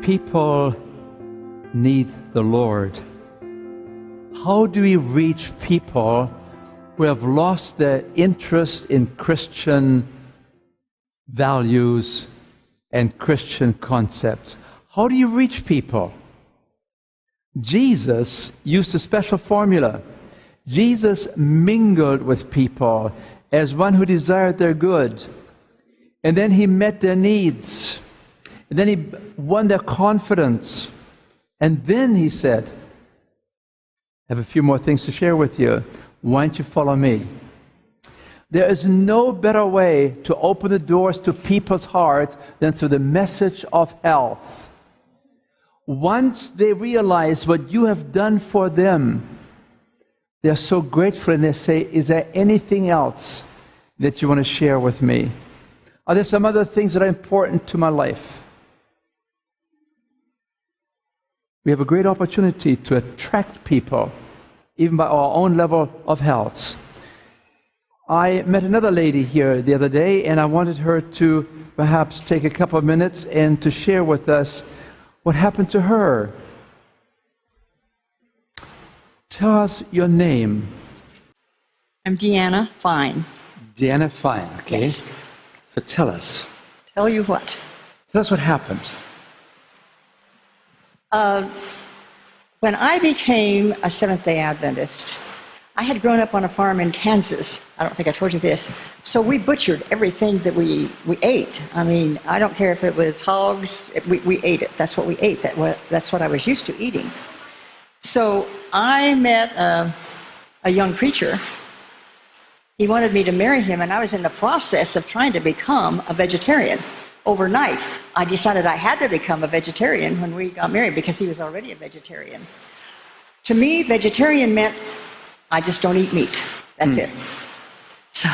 people need the Lord, how do we reach people who have lost their interest in Christian values and Christian concepts? How do you reach people? Jesus used a special formula. Jesus mingled with people as one who desired their good. And then he met their needs. And then he won their confidence. And then he said, I have a few more things to share with you. Why don't you follow me? There is no better way to open the doors to people's hearts than through the message of health. Once they realize what you have done for them, they're so grateful and they say, is there anything else that you want to share with me? Are there some other things that are important to my life? We have a great opportunity to attract people, even by our own level of health. I met another lady here the other day, and I wanted her to perhaps take a couple of minutes and to share with us what happened to her. Tell us your name. I'm Deanna Fine. Deanna Fine, okay. Yes. So tell us. Tell you what? Tell us what happened. When I became a Seventh-day Adventist, I had grown up on a farm in Kansas. I don't think I told you this. So we butchered everything that we ate. I mean, I don't care if it was hogs. We ate it. That's what we ate. That's what I was used to eating. So I met a young preacher. He wanted me to marry him, and I was in the process of trying to become a vegetarian. Overnight, I decided I had to become a vegetarian when we got married because he was already a vegetarian. To me, vegetarian meant I just don't eat meat. That's it. So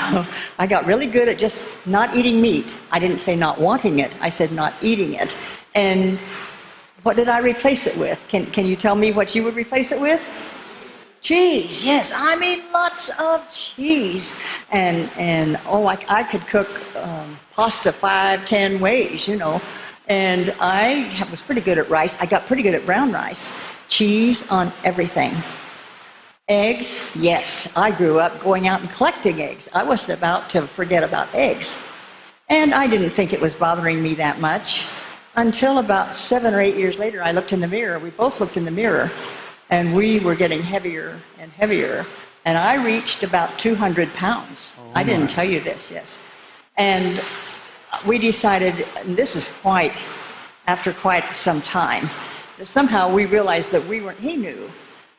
I got really good at just not eating meat. I didn't say not wanting it. I said not eating it. And what did I replace it with? Can you tell me what you would replace it with? Cheese, yes. I mean, lots of cheese. And oh, I could cook pasta 5-10 ways, you know. And I was pretty good at rice. I got pretty good at brown rice. Cheese on everything. Eggs, yes. I grew up going out and collecting eggs. I wasn't about to forget about eggs. And I didn't think it was bothering me that much until about 7 or 8 years later, I looked in the mirror. We both looked in the mirror. And we were getting heavier and heavier. And I reached about 200 pounds. I didn't tell you this, yes. And we decided, and this is after quite some time, that somehow we realized that he knew.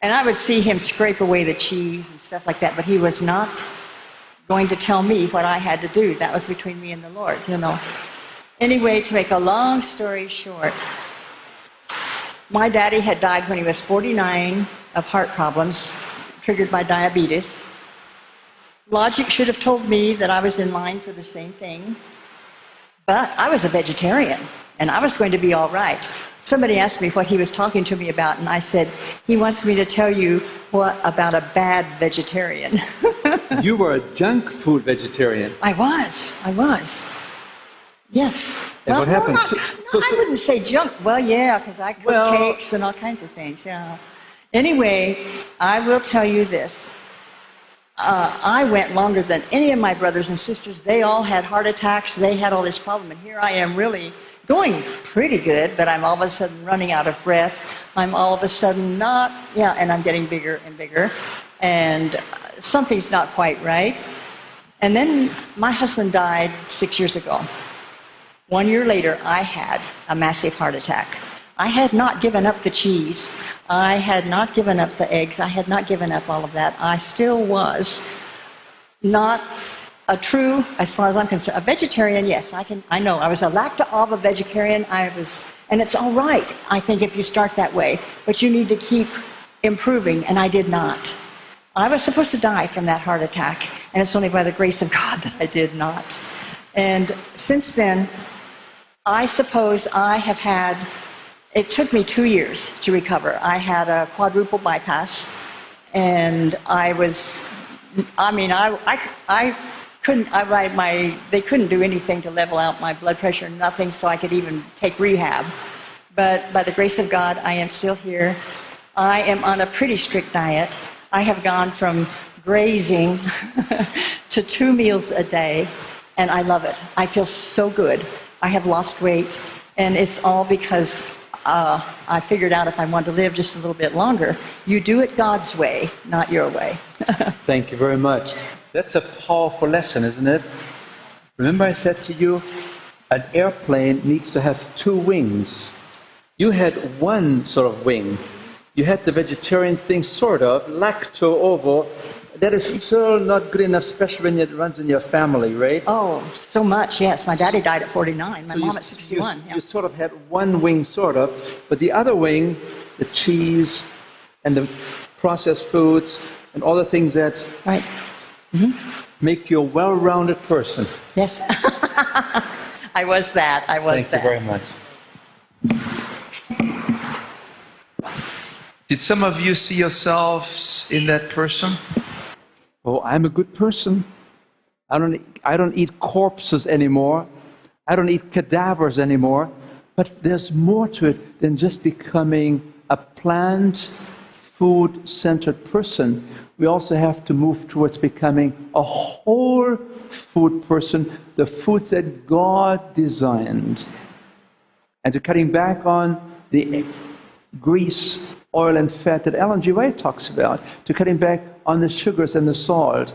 And I would see him scrape away the cheese and stuff like that, but he was not going to tell me what I had to do. That was between me and the Lord, you know. Anyway, to make a long story short, my daddy had died when he was 49 of heart problems, triggered by diabetes. Logic should have told me that I was in line for the same thing, but I was a vegetarian, and I was going to be all right. Somebody asked me what he was talking to me about, and I said, he wants me to tell you what about a bad vegetarian. You were a junk food vegetarian. I was. Yes. And what happened? I wouldn't say junk. Well, yeah, because I cook cakes and all kinds of things, yeah. Anyway, I will tell you this. I went longer than any of my brothers and sisters. They all had heart attacks. They had all this problem. And here I am really going pretty good, but I'm all of a sudden running out of breath. I'm all of a sudden and I'm getting bigger and bigger. And something's not quite right. And then my husband died 6 years ago. 1 year later, I had a massive heart attack. I had not given up the cheese. I had not given up the eggs. I had not given up all of that. I still was not a true, as far as I'm concerned, a vegetarian, yes. I know. I was a lacto-ova vegetarian. And it's all right, I think, if you start that way. But you need to keep improving, and I did not. I was supposed to die from that heart attack, and it's only by the grace of God that I did not. And since then, I suppose I have had, it took me 2 years to recover. I had a quadruple bypass, and they couldn't do anything to level out my blood pressure, nothing, so I could even take rehab. but by the grace of God, I am still here. I am on a pretty strict diet. I have gone from grazing to 2 meals a day, and I love it. I feel so good. I have lost weight, and it's all because I figured out if I want to live just a little bit longer, you do it God's way, not your way. Thank you very much. That's a powerful lesson, isn't it? Remember I said to you, an airplane needs to have 2 wings. You had 1 sort of wing. You had the vegetarian thing, sort of, lacto-ovo. That is still not good enough, especially when it runs in your family, right? Oh, so much, yes. My daddy died at 49, my mom at 61. You sort of had 1 wing, sort of, but the other wing, the cheese and the processed foods and all the things that right. make you a well-rounded person. Yes. I was that. Thank you very much. Did some of you see yourselves in that person? Oh, I'm a good person. I don't eat corpses anymore. I don't eat cadavers anymore. But there's more to it than just becoming a plant, food-centered person. We also have to move towards becoming a whole food person, the foods that God designed. And to cutting back on the grease, oil and fat that Ellen G. White talks about, to cutting back on the sugars and the salt,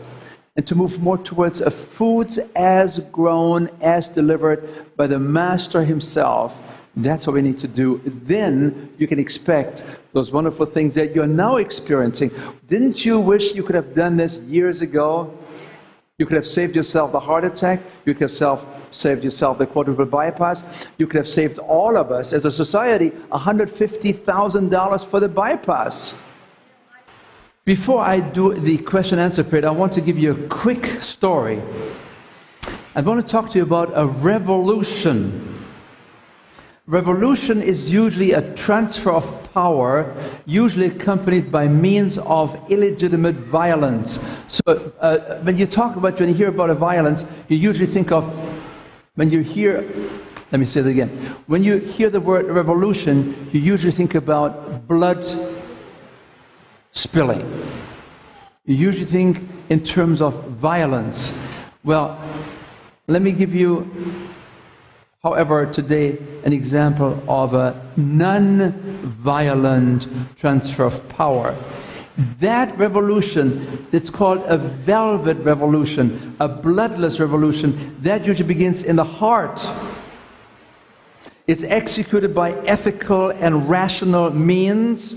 and to move more towards a foods as grown, as delivered by the Master himself. That's what we need to do. Then you can expect those wonderful things that you're now experiencing. Didn't you wish you could have done this years ago? You could have saved yourself the heart attack. You could have saved yourself the quadruple bypass. You could have saved all of us as a society $150,000 for the bypass. Before I do the question and answer period, I want to give you a quick story. I want to talk to you about a revolution. Revolution is usually a transfer of power, usually accompanied by means of illegitimate violence. So when you hear about a violence, you usually think of, when you hear the word revolution, you usually think about blood spilling. You usually think in terms of violence. Well, let me give you, however, today an example of a non-violent transfer of power. That revolution, it's called a velvet revolution, a bloodless revolution, that usually begins in the heart. It's executed by ethical and rational means,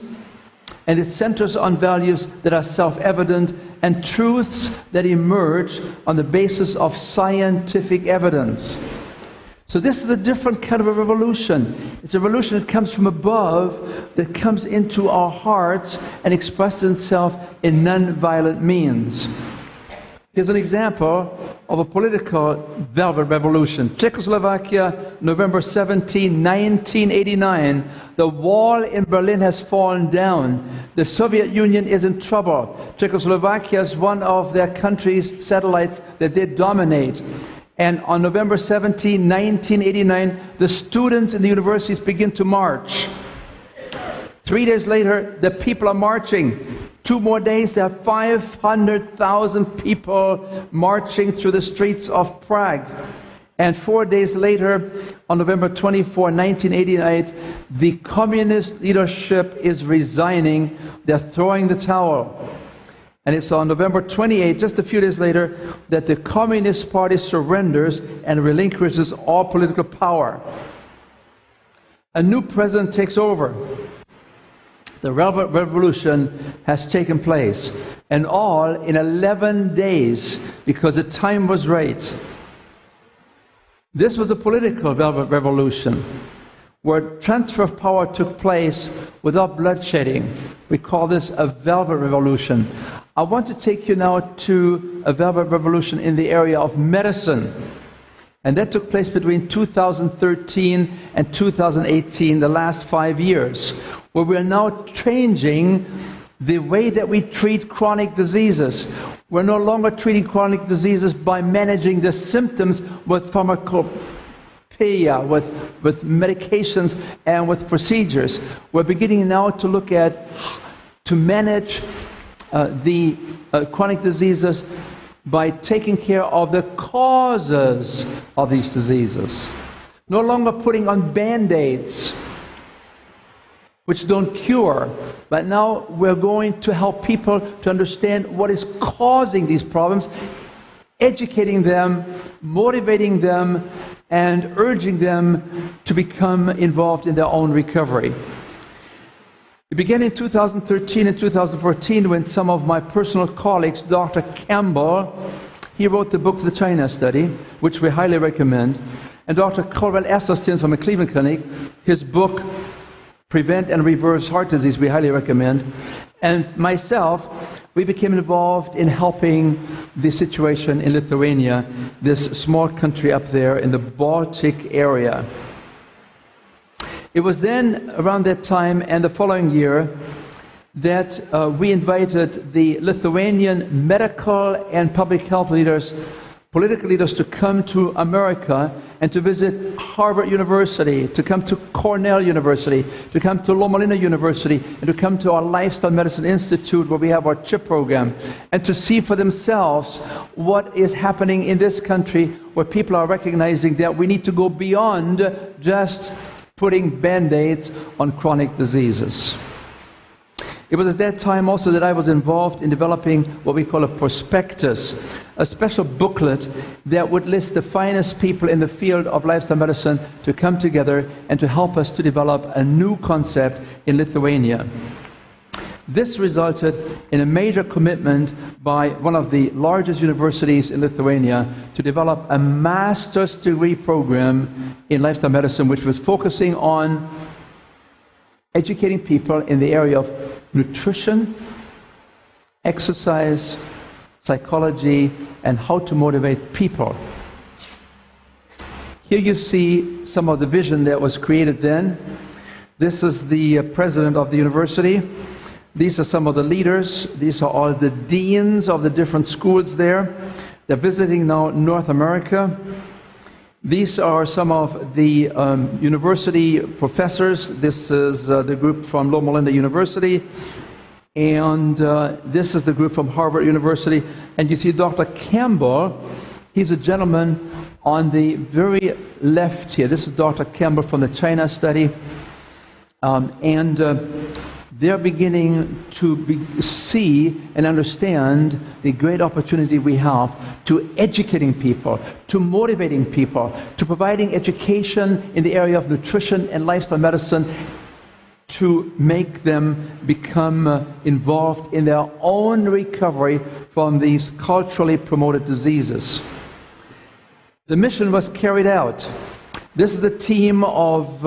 and it centers on values that are self-evident and truths that emerge on the basis of scientific evidence. So this is a different kind of a revolution. It's a revolution that comes from above, that comes into our hearts and expresses itself in non-violent means. Here's an example of a political velvet revolution. Czechoslovakia, November 17, 1989. The wall in Berlin has fallen down. The Soviet Union is in trouble. Czechoslovakia is one of their country's satellites that they dominate. And on November 17, 1989, the students in the universities begin to march. 3 days later, the people are marching. 2 more days, there are 500,000 people marching through the streets of Prague. And 4 days later, on November 24, 1988, the communist leadership is resigning. They're throwing the towel. And it's on November 28, just a few days later, that the Communist Party surrenders and relinquishes all political power. A new president takes over. The Velvet Revolution has taken place, and all in 11 days, because the time was right. This was a political Velvet Revolution, where transfer of power took place without bloodshedding. We call this a Velvet Revolution. I want to take you now to a Velvet Revolution in the area of medicine. And that took place between 2013 and 2018, the last 5 years, where we are now changing the way that we treat chronic diseases. We're no longer treating chronic diseases by managing the symptoms with with medications and with procedures. We're beginning now to look at to manage the chronic diseases by taking care of the causes of these diseases. No longer putting on Band-Aids, which don't cure, but now we're going to help people to understand what is causing these problems, educating them, motivating them, and urging them to become involved in their own recovery. It began in 2013 and 2014 when some of my personal colleagues, Dr. Campbell, he wrote the book, The China Study, which we highly recommend, and Dr. Colwell Esselstyn from the Cleveland Clinic, his book, Prevent and Reverse Heart Disease, we highly recommend, and myself, we became involved in helping the situation in Lithuania, this small country up there in the Baltic area. It was then, around that time and the following year, that we invited the Lithuanian medical and public health leaders, political leaders, to come to America and to visit Harvard University, to come to Cornell University, to come to Loma Linda University, and to come to our Lifestyle Medicine Institute where we have our CHIP program, and to see for themselves what is happening in this country where people are recognizing that we need to go beyond just putting Band-Aids on chronic diseases. It was at that time also that I was involved in developing what we call a prospectus, a special booklet that would list the finest people in the field of lifestyle medicine to come together and to help us to develop a new concept in Lithuania. This resulted in a major commitment by one of the largest universities in Lithuania to develop a master's degree program in lifestyle medicine, which was focusing on educating people in the area of nutrition, exercise, psychology, and how to motivate people. Here you see some of the vision that was created then. This is the president of the university. These are some of the leaders. These are all the deans of the different schools there. They're visiting now North America. These are some of the university professors. This is the group from Loma Linda University. And this is the group from Harvard University. And you see Dr. Campbell. He's a gentleman on the very left here. This is Dr. Campbell from the China Study. They're beginning to see and understand the great opportunity we have to educating people, to motivating people, to providing education in the area of nutrition and lifestyle medicine, to make them become involved in their own recovery from these culturally promoted diseases. The mission was carried out. This is the team of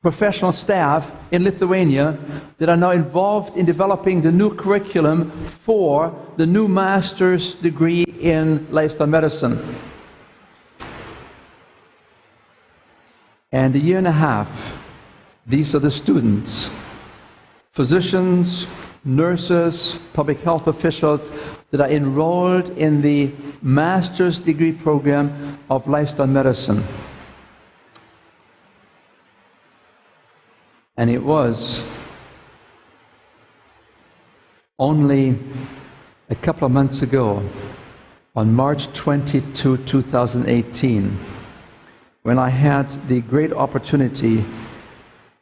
professional staff in Lithuania that are now involved in developing the new curriculum for the new master's degree in lifestyle medicine. And a year and a half, these are the students, physicians, nurses, public health officials that are enrolled in the master's degree program of lifestyle medicine. And it was only a couple of months ago, on March 22, 2018, when I had the great opportunity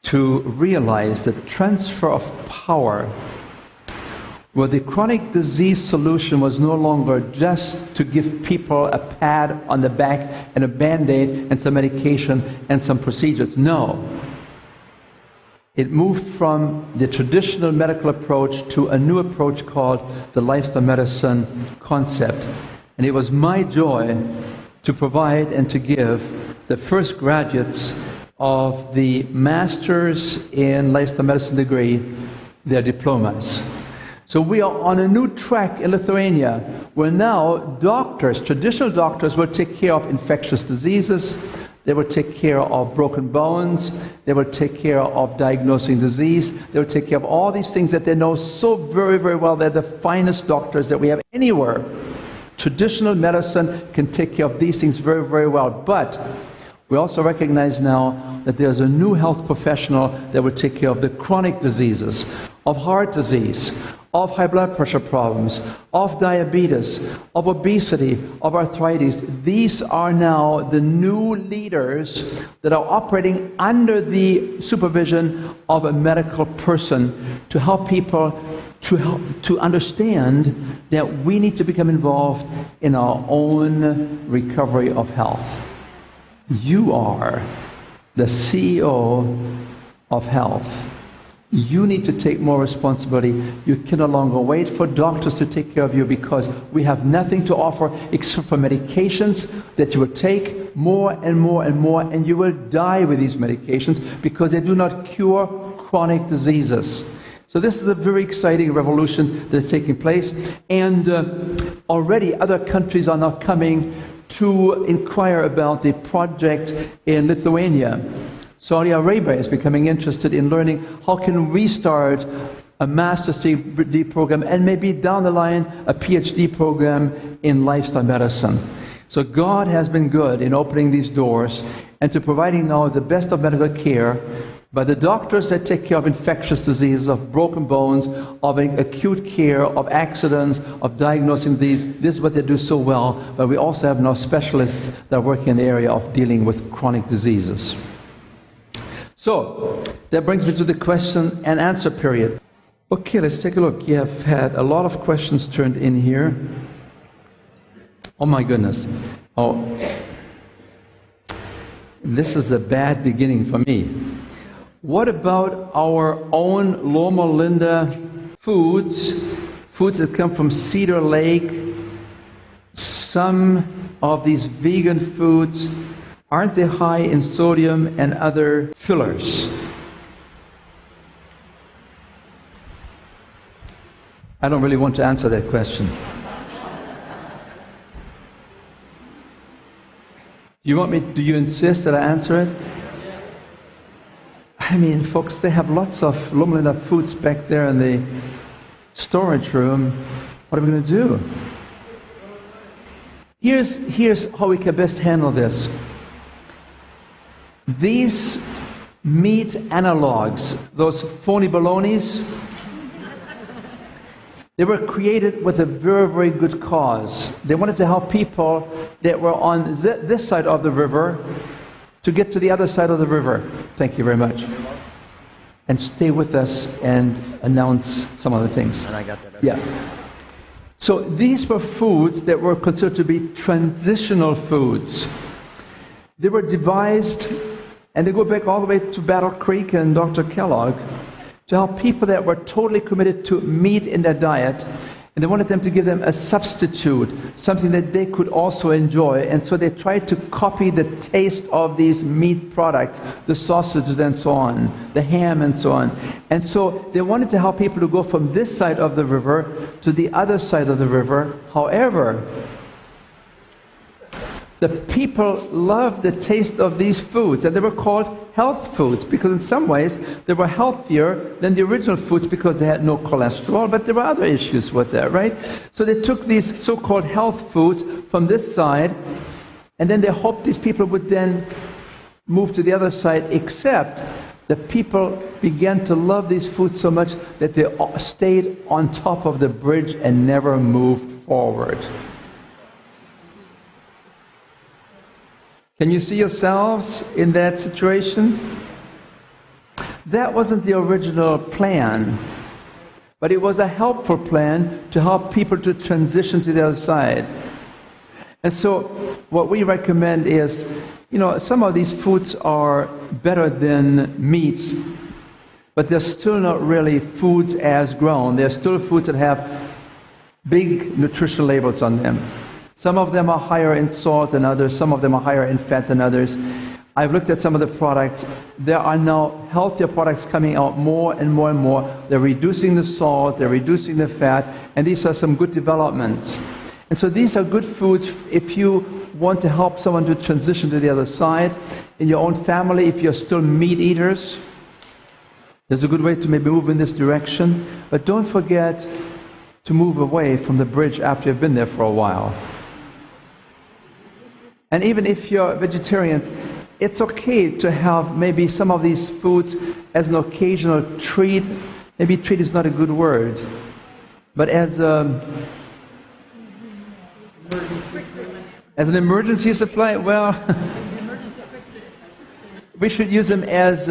to realize the transfer of power, where the chronic disease solution was no longer just to give people a pat on the back and a Band-Aid and some medication and some procedures. No. It moved from the traditional medical approach to a new approach called the lifestyle medicine concept. And it was my joy to provide and to give the first graduates of the Masters in Lifestyle Medicine degree their diplomas. So we are on a new track in Lithuania where now doctors, traditional doctors, will take care of infectious diseases. They will take care of broken bones. They will take care of diagnosing disease. They will take care of all these things that they know so very, very well. They're the finest doctors that we have anywhere. Traditional medicine can take care of these things very, very well. But We also recognize now that there's a new health professional that will take care of the chronic diseases, of heart disease, of high blood pressure problems, of diabetes, of obesity, of arthritis. These are now the new leaders that are operating under the supervision of a medical person to help people to understand that we need to become involved in our own recovery of health. You are the CEO of health. You need to take more responsibility. You can no longer wait for doctors to take care of you because we have nothing to offer except for medications that you will take more and more and more, and you will die with these medications because they do not cure chronic diseases. So this is a very exciting revolution that is taking place, and already other countries are now coming to inquire about the project in Lithuania. Saudi Arabia is becoming interested in learning how can we start a master's degree program and maybe down the line a PhD program in lifestyle medicine. So God has been good in opening these doors and to providing now the best of medical care by the doctors that take care of infectious diseases, of broken bones, of acute care, of accidents, of diagnosing these. This is what they do so well, but we also have now specialists that work in the area of dealing with chronic diseases. So, that brings me to the question and answer period. Okay, let's take a look. You have had a lot of questions turned in here. Oh my goodness. Oh, this is a bad beginning for me. What about our own Loma Linda foods that come from Cedar Lake? Some of these vegan foods, aren't they high in sodium and other fillers? I don't really want to answer that question. Do you insist that I answer it? I mean, folks, they have lots of Loma Linda foods back there in the storage room. What are we going to do? Here's how we can best handle this. These meat analogs, those phony balonies, they were created with a very, very good cause. They wanted to help people that were on this side of the river to get to the other side of the river. Thank you very much. And stay with us and announce some other things. And I got that. Yeah. So these were foods that were considered to be transitional foods. They were devised, and they go back all the way to Battle Creek and Dr. Kellogg, to help people that were totally committed to meat in their diet, and they wanted them to give them a substitute, something that they could also enjoy. And so they tried to copy the taste of these meat products, the sausages and so on, the ham and so on. And so they wanted to help people to go from this side of the river to the other side of the river. However, the people loved the taste of these foods, and they were called health foods because in some ways they were healthier than the original foods because they had no cholesterol, but there were other issues with that, right? So they took these so-called health foods from this side, and then they hoped these people would then move to the other side, except the people began to love these foods so much that they stayed on top of the bridge and never moved forward. Can you see yourselves in that situation? That wasn't the original plan, but it was a helpful plan to help people to transition to the other side. And so what we recommend is, some of these foods are better than meats, but they're still not really foods as grown. They're still foods that have big nutritional labels on them. Some of them are higher in salt than others. Some of them are higher in fat than others. I've looked at some of the products. There are now healthier products coming out more and more and more. They're reducing the salt, they're reducing the fat, and these are some good developments. And so these are good foods if you want to help someone to transition to the other side. In your own family, if you're still meat eaters, there's a good way to maybe move in this direction. But don't forget to move away from the bridge after you've been there for a while. And even if you're vegetarians, it's okay to have maybe some of these foods as an occasional treat. Maybe treat is not a good word, but as an emergency supply. Well, we should use them as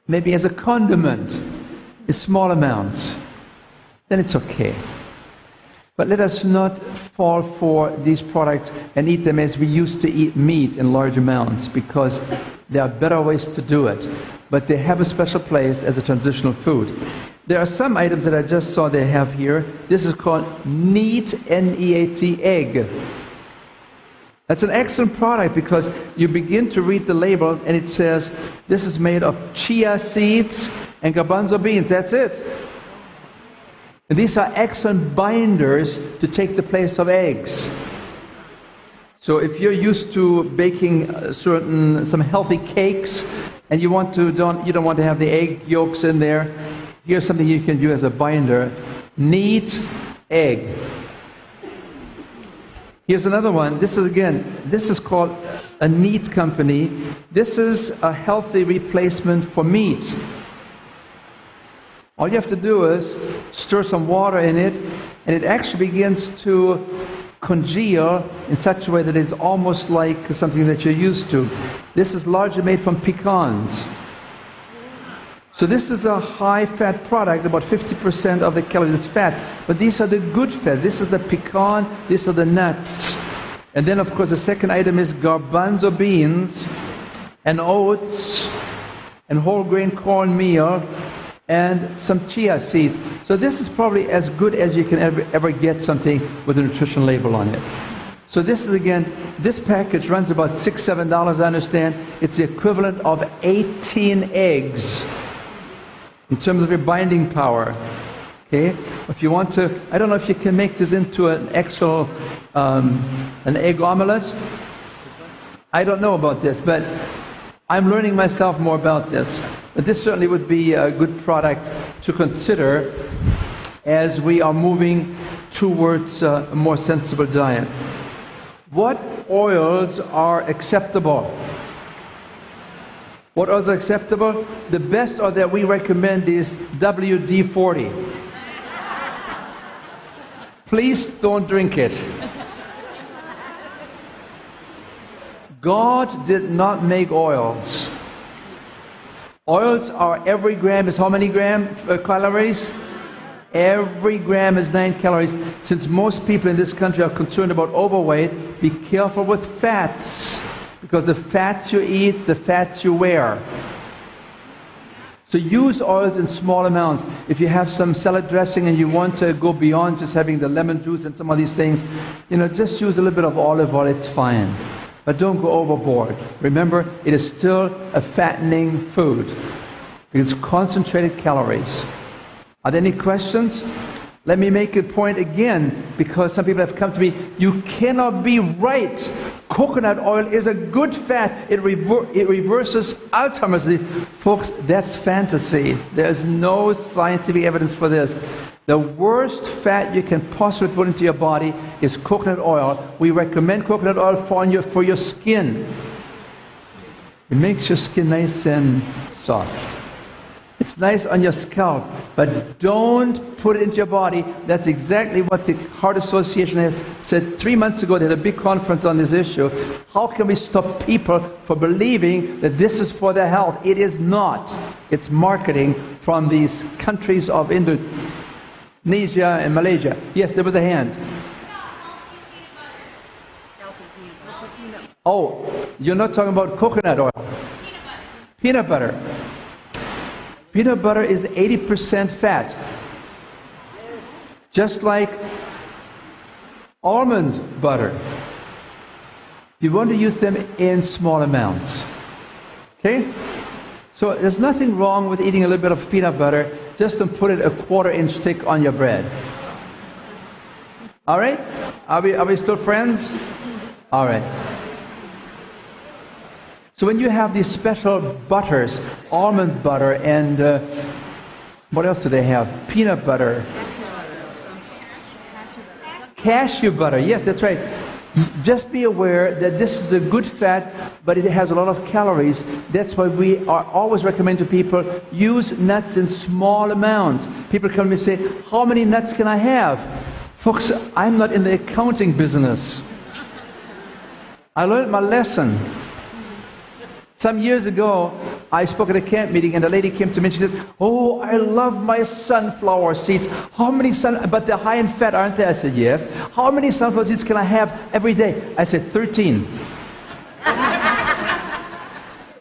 maybe as a condiment in small amounts. Then it's okay. But let us not fall for these products and eat them as we used to eat meat in large amounts, because there are better ways to do it. But they have a special place as a transitional food. There are some items that I just saw they have here. This is called neat, N-E-A-T, egg. That's an excellent product because you begin to read the label and it says this is made of chia seeds and garbanzo beans. That's it. And these are excellent binders to take the place of eggs. So if you're used to baking some healthy cakes and you don't want to have the egg yolks in there, here's something you can use as a binder. Neat egg. Here's another one. This is called a Neat company. This is a healthy replacement for meat. All you have to do is stir some water in it, and it actually begins to congeal in such a way that it's almost like something that you're used to. This is largely made from pecans. So this is a high-fat product. About 50% of the calories is fat, but these are the good fat. This is the pecan, these are the nuts. And then, of course, the second item is garbanzo beans and oats and whole grain cornmeal and some chia seeds. So this is probably as good as you can ever get something with a nutrition label on it. So this is, again, this package runs about $6, $7, I understand. It's the equivalent of 18 eggs in terms of your binding power. Okay? If you want to, I don't know if you can make this into an actual, an egg omelette. I don't know about this, but I'm learning myself more about this. But this certainly would be a good product to consider as we are moving towards a more sensible diet. What oils are acceptable? What oils are acceptable? The best oil that we recommend is WD-40. Please don't drink it. God did not make oils. Oils are, every gram is how many calories? Every gram is 9 calories. Since most people in this country are concerned about overweight, be careful with fats, because the fats you eat, the fats you wear. So use oils in small amounts. If you have some salad dressing and you want to go beyond just having the lemon juice and some of these things, just use a little bit of olive oil, it's fine. But don't go overboard. Remember, it is still a fattening food. It's concentrated calories. Are there any questions? Let me make a point again, because some people have come to me. You cannot be right. Coconut oil is a good fat. It reverses Alzheimer's disease. Folks, that's fantasy. There's no scientific evidence for this. The worst fat you can possibly put into your body is coconut oil. We recommend coconut oil for your skin. It makes your skin nice and soft. It's nice on your scalp, but don't put it into your body. That's exactly what the Heart Association has said 3 months ago. They had a big conference on this issue. How can we stop people from believing that this is for their health? It is not. It's marketing from these countries of Indonesia and Malaysia. Yes, there was a hand. Oh, you're not talking about coconut oil. Peanut butter. Peanut butter is 80% fat. Just like almond butter. You want to use them in small amounts. Okay? So there's nothing wrong with eating a little bit of peanut butter. Just don't put it a 1/4 inch thick on your bread. All right? Are we still friends? All right. So when you have these special butters, almond butter and what else do they have? Peanut butter. Cashew butter. Yes, that's right. Just be aware that this is a good fat, but it has a lot of calories. That's why we are always recommend to people, use nuts in small amounts. People come to me and say, how many nuts can I have? Folks, I'm not in the accounting business. I learned my lesson. Some years ago, I spoke at a camp meeting, and a lady came to me and she said, oh, I love my sunflower seeds. How many but they're high in fat, aren't they? I said, yes. How many sunflower seeds can I have every day? I said, 13.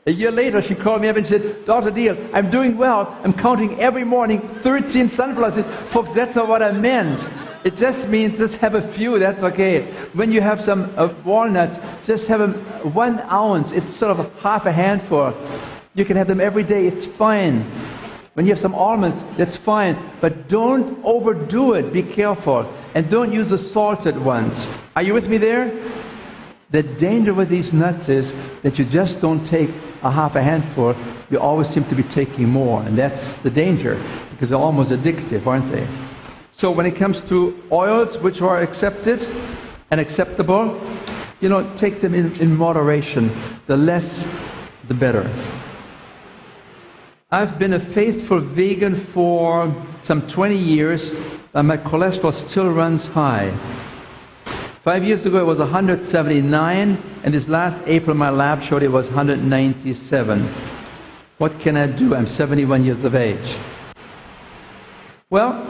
A year later, she called me up and said, Dr. Diehl, I'm doing well. I'm counting every morning 13 sunflower seeds. Folks, that's not what I meant. It just means just have a few, that's okay. When you have some walnuts, just have them 1 ounce. It's sort of half a handful. You can have them every day, it's fine. When you have some almonds, that's fine. But don't overdo it, be careful. And don't use the salted ones. Are you with me there? The danger with these nuts is that you just don't take a half a handful. You always seem to be taking more. And that's the danger, because they're almost addictive, aren't they? So when it comes to oils which are accepted and acceptable, take them in moderation. The less, the better. I've been a faithful vegan for some 20 years, and my cholesterol still runs high. 5 years ago it was 179, and this last April my lab showed it was 197. What can I do? I'm 71 years of age. Well,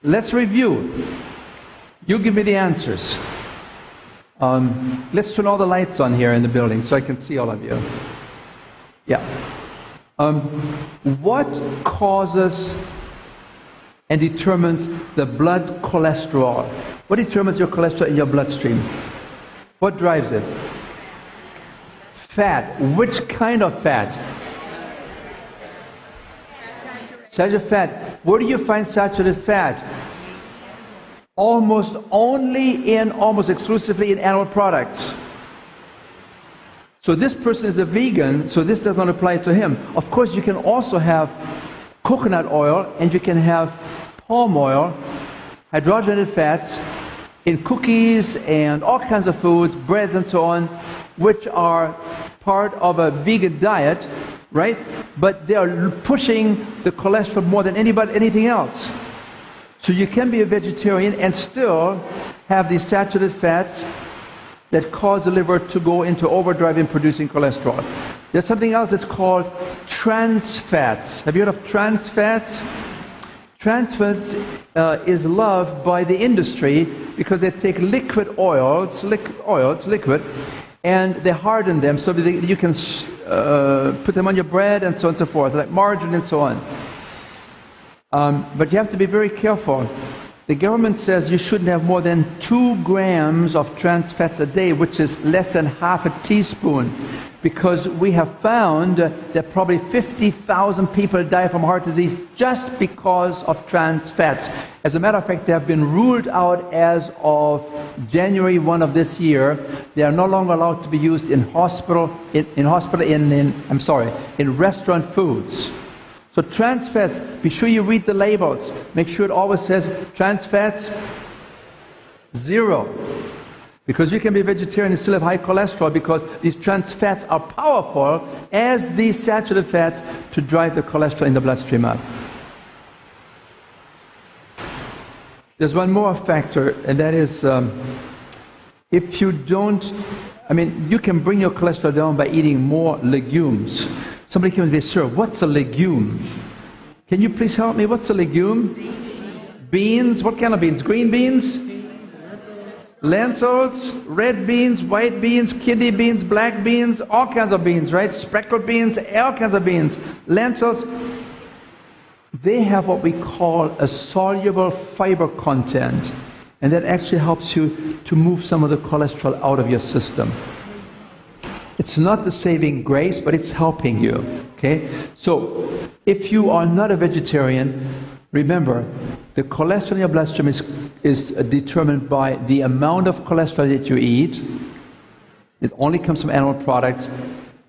let's review. You give me the answers. Let's turn all the lights on here in the building so I can see all of you. Yeah. What causes and determines the blood cholesterol? What determines your cholesterol in your bloodstream? What drives it? Fat. Which kind of fat? Saturated fat. Where do you find saturated fat? Almost exclusively in animal products. So this person is a vegan, so this does not apply to him. Of course, you can also have coconut oil, and you can have palm oil, hydrogenated fats, in cookies and all kinds of foods, breads and so on, which are part of a vegan diet, right? But they are pushing the cholesterol more than anything else. So you can be a vegetarian and still have these saturated fats that cause the liver to go into overdrive in producing cholesterol. There's something else that's called trans fats. Have you heard of trans fats? Trans fats is loved by the industry because they take liquid oils, and they harden them so that you can put them on your bread and so on and so forth, like margarine and so on. But you have to be very careful. The government says you shouldn't have more than 2 grams of trans fats a day, which is less than half a teaspoon, because we have found that probably 50,000 people die from heart disease just because of trans fats. As a matter of fact, they have been ruled out as of January 1 of this year. They are no longer allowed to be used in restaurant foods. So trans fats, be sure you read the labels. Make sure it always says trans fats 0. Because you can be vegetarian and still have high cholesterol, because these trans fats are powerful as these saturated fats to drive the cholesterol in the bloodstream up. There's one more factor, and that is if you don't, you can bring your cholesterol down by eating more legumes. Somebody came and said, sir, what's a legume? Can you please help me? What's a legume? Beans. What kind of beans? Green beans? Lentils, red beans, white beans, kidney beans, black beans, all kinds of beans, right? Speckled beans, all kinds of beans. Lentils. They have what we call a soluble fiber content, and that actually helps you to move some of the cholesterol out of your system. It's not the saving grace, but it's helping you, okay? So, if you are not a vegetarian, remember, the cholesterol in your bloodstream is determined by the amount of cholesterol that you eat. It only comes from animal products,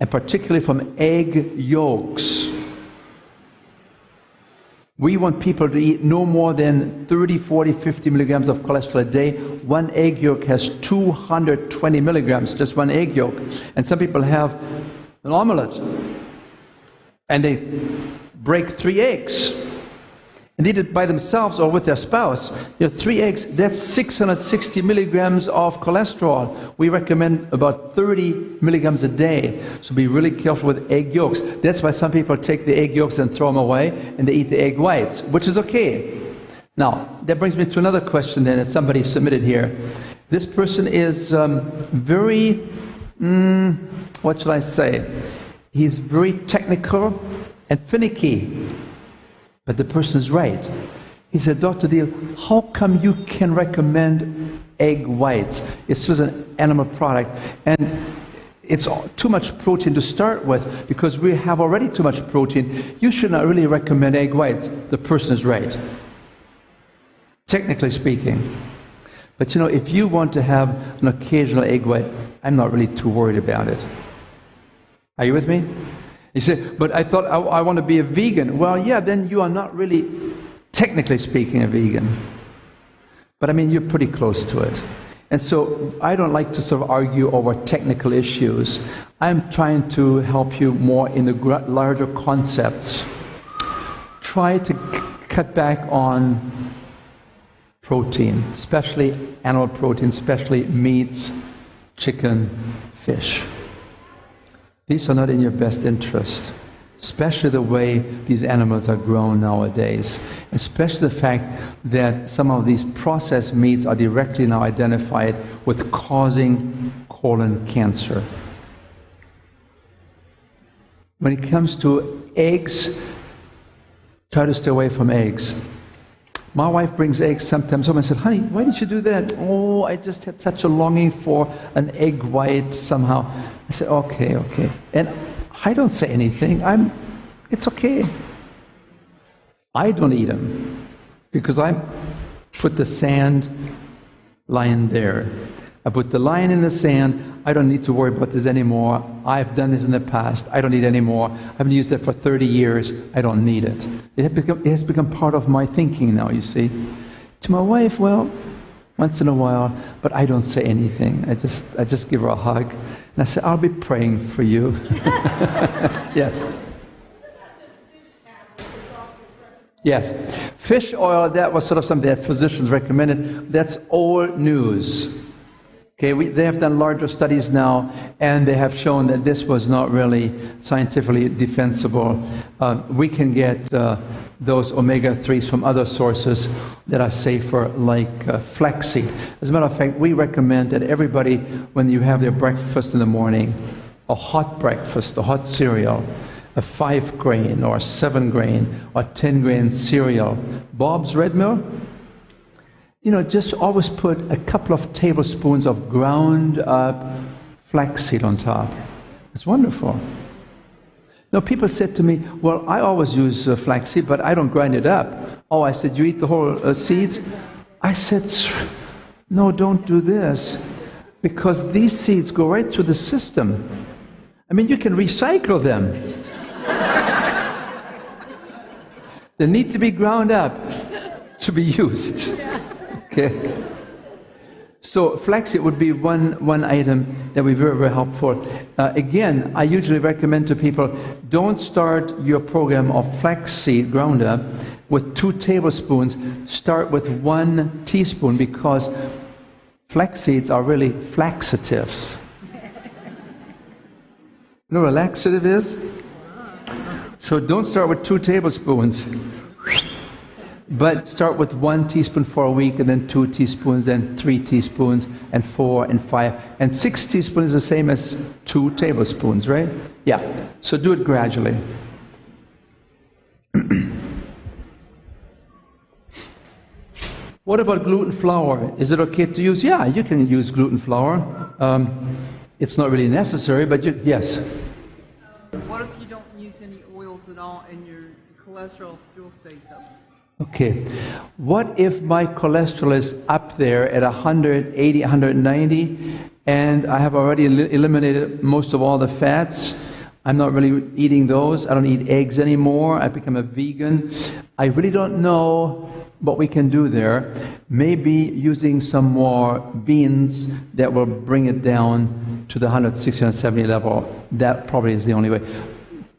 and particularly from egg yolks. We want people to eat no more than 30, 40, 50 milligrams of cholesterol a day. One egg yolk has 220 milligrams, just one egg yolk. And some people have an omelette, and they break 3 eggs. And eat it by themselves or with their spouse. 3 eggs, that's 660 milligrams of cholesterol. We recommend about 30 milligrams a day. So be really careful with egg yolks. That's why some people take the egg yolks and throw them away, and they eat the egg whites, which is okay. Now, that brings me to another question then that somebody submitted here. This person is very, what should I say? He's very technical and finicky. But the person is right. He said, Dr. Diehl, how come you can recommend egg whites? It's just an animal product, and it's too much protein to start with because we have already too much protein. You should not really recommend egg whites. The person is right, technically speaking. But if you want to have an occasional egg white, I'm not really too worried about it. Are you with me? You say, but I thought I want to be a vegan. Well, yeah, then you are not really, technically speaking, a vegan. But I mean, you're pretty close to it. And so I don't like to sort of argue over technical issues. I'm trying to help you more in the larger concepts. Try to cut back on protein, especially animal protein, especially meats, chicken, fish. These are not in your best interest, especially the way these animals are grown nowadays, especially the fact that some of these processed meats are directly now identified with causing colon cancer. When it comes to eggs, try to stay away from eggs. My wife brings eggs sometimes home. I said, honey, why did you do that? Oh, I just had such a longing for an egg white somehow. I said, okay. And I don't say anything. It's okay. I don't eat them because I put the sand line there. I put the line in the sand. I don't need to worry about this anymore. I've done this in the past. I don't need it anymore. I haven't used it for 30 years. I don't need it. It has become part of my thinking now, you see. To my wife, well, once in a while, but I don't say anything. I just give her a hug. And I say, I'll be praying for you. Yes. Yes. Fish oil, that was sort of something that physicians recommended. That's old news. Okay, they have done larger studies now, and they have shown that this was not really scientifically defensible. We can get those omega-3s from other sources that are safer, like flaxseed. As a matter of fact, we recommend that everybody, when you have their breakfast in the morning, a hot breakfast, a hot cereal, a 5-grain or 7-grain or 10-grain cereal, Bob's Red Mill, just always put a couple of tablespoons of ground up flaxseed on top. It's wonderful. Now, people said to me, well, I always use flaxseed, but I don't grind it up. Oh, I said, you eat the whole seeds? I said, no, don't do this, because these seeds go right through the system. I mean, you can recycle them. They need to be ground up to be used. Okay. So flaxseed would be one item that would be very, very helpful. Again, I usually recommend to people, don't start your program of flaxseed ground up with 2 tablespoons. Start with 1 teaspoon, because flax seeds are really flaxatives. You know what a laxative is? So don't start with 2 tablespoons. But start with 1 teaspoon for a week, and then 2 teaspoons, and 3 teaspoons, and 4, and 5. And 6 teaspoons is the same as 2 tablespoons, right? Yeah. So do it gradually. What about gluten flour? Is it okay to use? Yeah, you can use gluten flour. It's not really necessary, but yes. What if you don't use any oils at all and your cholesterol still stays up? Okay, what if my cholesterol is up there at 180, 190, and I have already eliminated most of all the fats? I'm not really eating those. I don't eat eggs anymore. I've become a vegan. I really don't know what we can do there. Maybe using some more beans that will bring it down to the 160, 170 level. That probably is the only way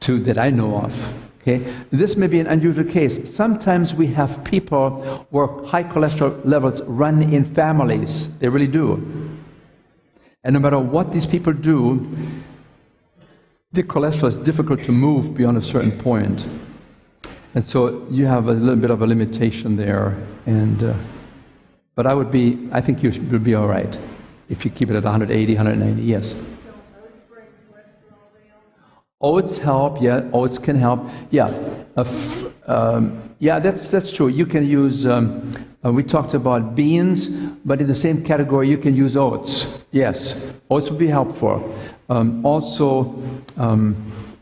that I know of. Okay? This may be an unusual case. Sometimes we have people where high cholesterol levels run in families. They really do. And no matter what these people do, the cholesterol is difficult to move beyond a certain point. And so you have a little bit of a limitation there. But I think you would be all right if you keep it at 180, 190, yes. Oats help, yeah. Oats can help, yeah. Yeah, that's true. You can use, we talked about beans, but in the same category you can use oats. Yes, oats would be helpful. Also,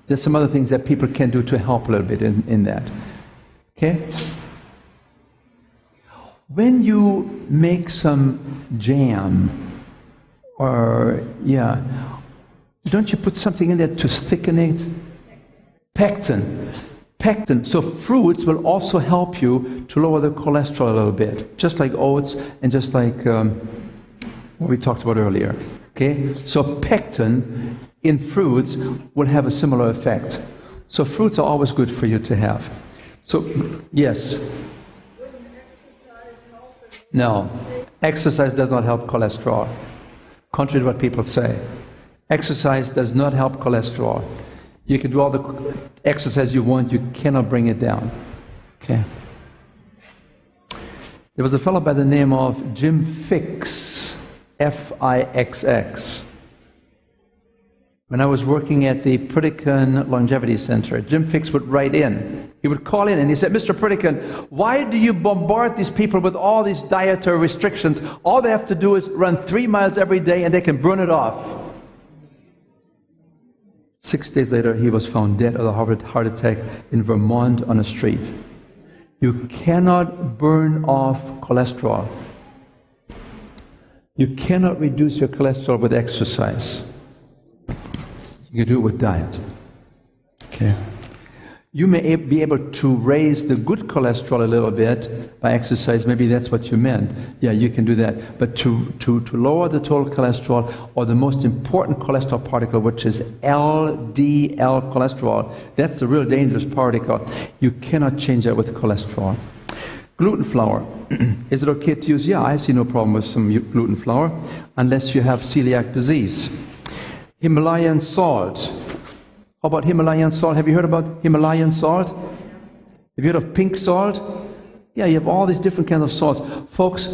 there's some other things that people can do to help a little bit in that. Okay? When you make some jam, or, yeah, don't you put something in there to thicken it? Pectin. Pectin. So fruits will also help you to lower the cholesterol a little bit, just like oats and just like what we talked about earlier. Okay? So pectin in fruits will have a similar effect. So fruits are always good for you to have. So, yes. Wouldn't exercise help? No. Exercise does not help cholesterol, contrary to what people say. Exercise does not help cholesterol. You can do all the exercise you want, you cannot bring it down. Okay. There was a fellow by the name of Jim Fixx, F-I-X-X. When I was working at the Pritikin Longevity Center, Jim Fixx would write in. He would call in and he said, Mr. Pritikin, why do you bombard these people with all these dietary restrictions? All they have to do is run 3 miles every day and they can burn it off. 6 days later, he was found dead of a heart attack in Vermont on a street. You cannot burn off cholesterol. You cannot reduce your cholesterol with exercise. You can do it with diet. Okay. You may be able to raise the good cholesterol a little bit by exercise. Maybe that's what you meant. Yeah, you can do that. But to lower the total cholesterol, or the most important cholesterol particle, which is LDL cholesterol, that's the real dangerous particle. You cannot change that with cholesterol. Gluten flour. Is it okay to use? Yeah, I see no problem with some gluten flour, unless you have celiac disease. Himalayan salt. How about Himalayan salt? Have you heard about Himalayan salt? Have you heard of pink salt? Yeah, you have all these different kinds of salts. Folks,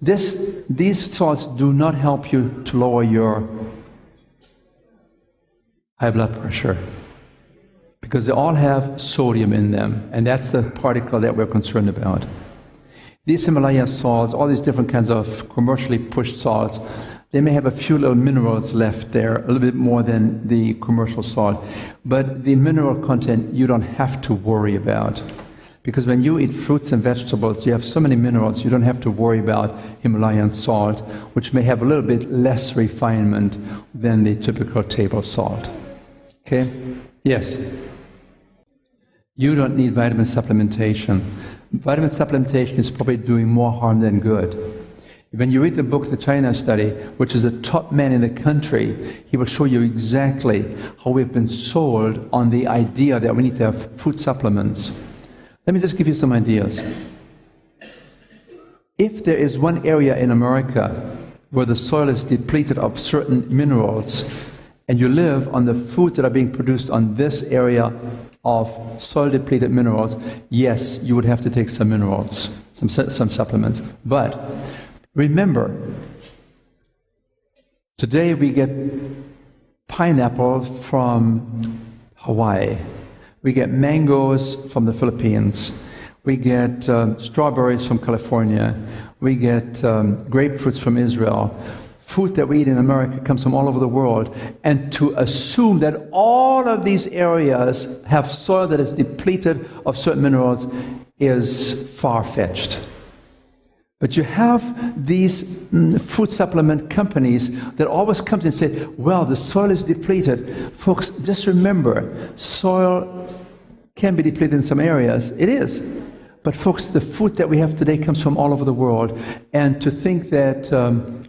these salts do not help you to lower your high blood pressure, because they all have sodium in them, and that's the particle that we're concerned about. These Himalayan salts, all these different kinds of commercially pushed salts, they may have a few little minerals left there, a little bit more than the commercial salt. But the mineral content you don't have to worry about. Because when you eat fruits and vegetables, you have so many minerals, you don't have to worry about Himalayan salt, which may have a little bit less refinement than the typical table salt. Okay? Yes? You don't need vitamin supplementation. Vitamin supplementation is probably doing more harm than good. When you read the book, The China Study, which is a top man in the country, he will show you exactly how we've been sold on the idea that we need to have food supplements. Let me just give you some ideas. If there is one area in America where the soil is depleted of certain minerals, and you live on the foods that are being produced on this area of soil-depleted minerals, yes, you would have to take some minerals, some supplements. But remember, today we get pineapple from Hawaii. We get mangoes from the Philippines. We get strawberries from California. We get grapefruits from Israel. Food that we eat in America comes from all over the world. And to assume that all of these areas have soil that is depleted of certain minerals is far-fetched. But you have these food supplement companies that always come and say, well, the soil is depleted. Folks, just remember, soil can be depleted in some areas. It is. But folks, the food that we have today comes from all over the world. And to think that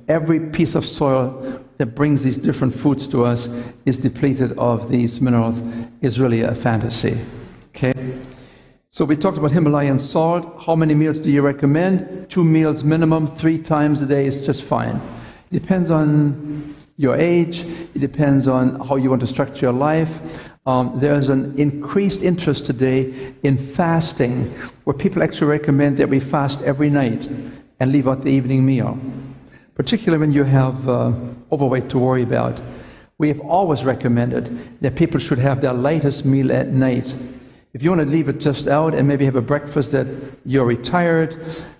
every piece of soil that brings these different foods to us is depleted of these minerals is really a fantasy. Okay? So we talked about Himalayan salt. How many meals do you recommend? 2 meals minimum, 3 times a day is just fine. It depends on your age. It depends on how you want to structure your life. There's an increased interest today in fasting, where people actually recommend that we fast every night and leave out the evening meal, particularly when you have overweight to worry about. We have always recommended that people should have their lightest meal at night. If you want to leave it just out and maybe have a breakfast that you're retired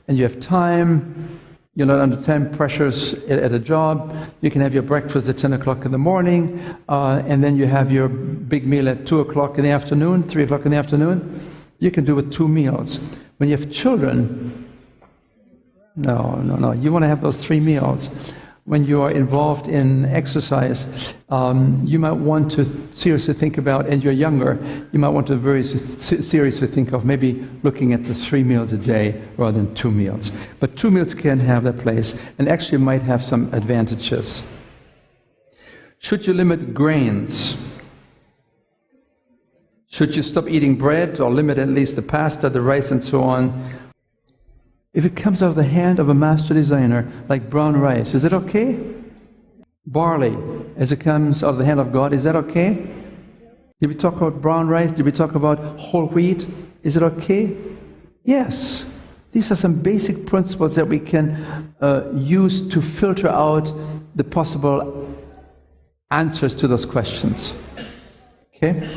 and you have time, you're not under time pressures at a job, you can have your breakfast at 10 o'clock in the morning, and then you have your big meal at 2 o'clock in the afternoon, 3 o'clock in the afternoon. You can do it with 2 meals. When you have children, no, you want to have those 3 meals. When you are involved in exercise, you might want to seriously think about, and you're younger, you might want to very seriously think of maybe looking at the 3 meals a day rather than 2 meals. But 2 meals can have their place and actually might have some advantages. Should you limit grains? Should you stop eating bread or limit at least the pasta, the rice, and so on? If it comes out of the hand of a master designer, like brown rice, is it okay? Barley, as it comes out of the hand of God, is that okay? Did we talk about brown rice? Did we talk about whole wheat? Is it okay? Yes. These are some basic principles that we can use to filter out the possible answers to those questions. Okay?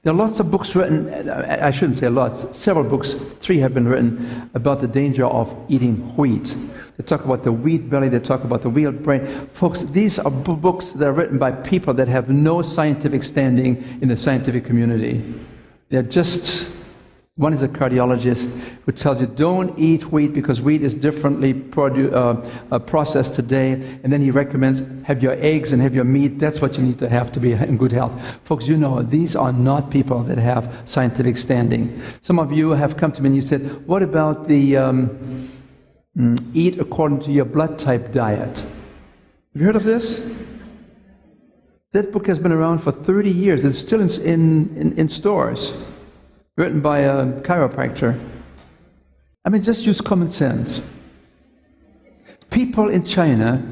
There are lots of books written, I shouldn't say lots, several books, 3 have been written about the danger of eating wheat. They talk about the wheat belly, they talk about the wheat brain. Folks, these are books that are written by people that have no scientific standing in the scientific community. They're just, one is a cardiologist who tells you don't eat wheat because wheat is differently processed today, and then he recommends have your eggs and have your meat. That's what you need to have to be in good health. Folks, you know, these are not people that have scientific standing. Some of you have come to me and you said, what about the eat according to your blood type diet? Have you heard of this? That book has been around for 30 years. It's still in stores. Written by a chiropractor. I mean, just use common sense. People in China,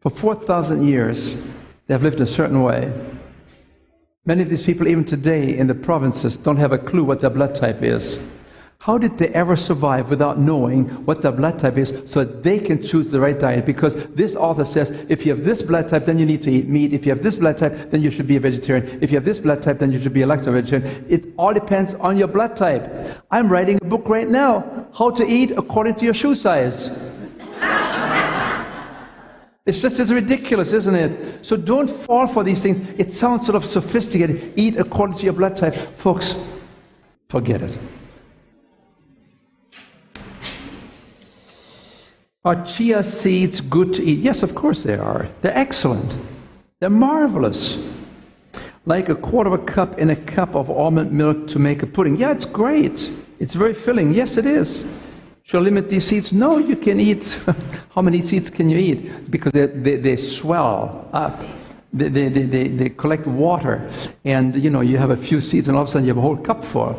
for 4,000 years, they have lived a certain way. Many of these people, even today in the provinces, don't have a clue what their blood type is. How did they ever survive without knowing what their blood type is so that they can choose the right diet? Because this author says, if you have this blood type, then you need to eat meat. If you have this blood type, then you should be a vegetarian. If you have this blood type, then you should be a lacto-vegetarian. It all depends on your blood type. I'm writing a book right now, How to Eat According to Your Shoe Size. It's just as ridiculous, isn't it? So don't fall for these things. It sounds sort of sophisticated. Eat according to your blood type. Folks, forget it. Are chia seeds good to eat? Yes, of course they are. They're excellent. They're marvelous. Like a quarter of a cup in a cup of almond milk to make a pudding. Yeah, it's great. It's very filling. Yes, it is. Should I limit these seeds? No, you can eat. How many seeds can you eat? Because they swell up. They collect water. And, you know, you have a few seeds and all of a sudden you have a whole cup full.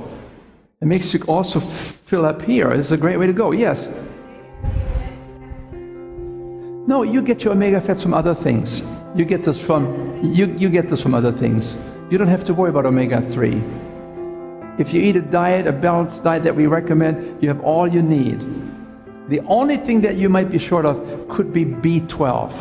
It makes you also fill up here. It's a great way to go. Yes. No, you get your omega fats from other things. You get this from you get this from other things. You don't have to worry about omega-3. If you eat a diet, a balanced diet that we recommend, you have all you need. The only thing that you might be short of could be B12.